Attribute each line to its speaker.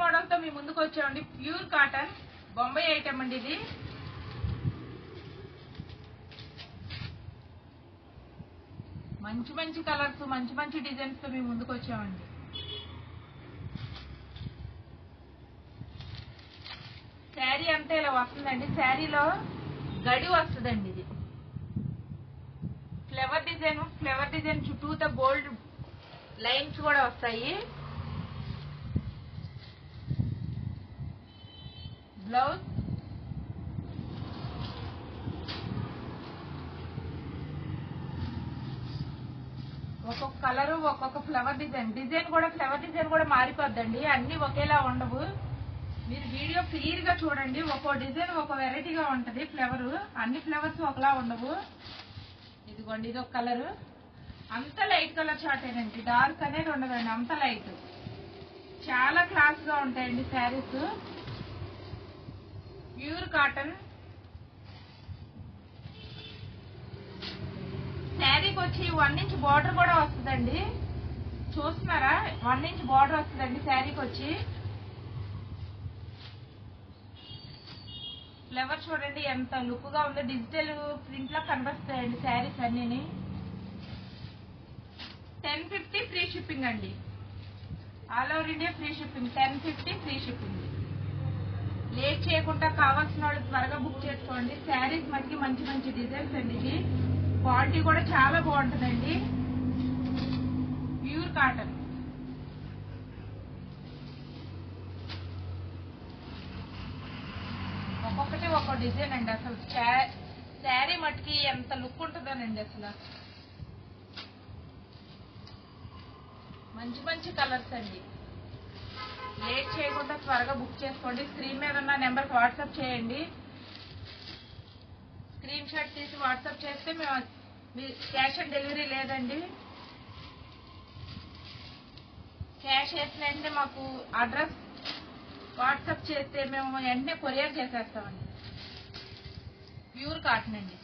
Speaker 1: Model తో మీ ముందుకు వచ్చామండి. ప్యూర్ కాటన్ బొంబాయి ఐటమ్ అండి. ఇది మంచి మంచి కలర్స్, మంచి మంచి డిజైన్స్ తో మీ ముందుకు వచ్చామండి. శారీ అంతా ఇలా వస్తుందండి. శారీలో గడి వస్తుందండి. ఇది ఫ్లవర్ డిజైన్ చుట్టూతో గోల్డ్ లైన్స్ కూడా వస్తాయి. బ్లౌజ్ ఒక్కొక్క కలరు, ఒక్కొక్క ఫ్లవర్ డిజైన్ కూడా మారిపోద్దండి. అన్ని ఒకేలా ఉండవు. మీరు వీడియో క్లియర్ గా చూడండి. ఒక్కో డిజైన్ ఒక వెరైటీగా ఉంటది. ఫ్లవర్ అన్ని ఫ్లవర్స్ ఒకలా ఉండవు. ఇదిగోండి, ఇది ఒక కలర్. అంత లైట్ కలర్ చార్టేనండి. డార్క్ అనేది ఉండదండి. అంత లైట్, చాలా క్లాస్ గా ఉంటాయండి శారీస్. Pure cotton. శారీకి వచ్చి 1 ఇంచ్ బార్డర్ కూడా వస్తుందండి. చూస్తున్నారా? 1 ఇంచ్ బార్డర్ వస్తుందండి శారీకి వచ్చి. ఫ్లవర్ చూడండి ఎంత లుక్ గా ఉందో. డిజిటల్ ప్రింట్ లా కనిపిస్తాయండి శారీస్ అన్ని. 1050 ఫ్రీ షిప్పింగ్ అండి. All over India free shipping. 1050 free shipping. Late చేయకుండా కావాల్సిన వాళ్ళు త్వరగా బుక్ చేసుకోండి. శారీస్ మటుకి మంచి మంచి డిజైన్స్ అండి. ఇది క్వాలిటీ కూడా చాలా బాగుంటుందండి. Pure cotton. ఒక్కొక్కటి ఒక్కో డిజైన్ అండి. అసలు శారీ మటుకి ఎంత లుక్ ఉంటుందోనండి. అసలు మంచి మంచి కలర్స్ అండి. లేట్ చేయకుండా త్వరగా బుక్ చేసుకోండి. స్క్రీన్ మీద ఉన్న నెంబర్కి వాట్సాప్ చేయండి. స్క్రీన్ షాట్ తీసి వాట్సాప్ చేస్తే మేము క్యాష్ ఆన్ డెలివరీ లేదండి. క్యాష్ వేసిన వెంటనే మాకు అడ్రస్ వాట్సాప్ చేస్తే మేము వెంటనే కొరియర్ చేసేస్తామండి. ప్యూర్ కాటన్ అండి.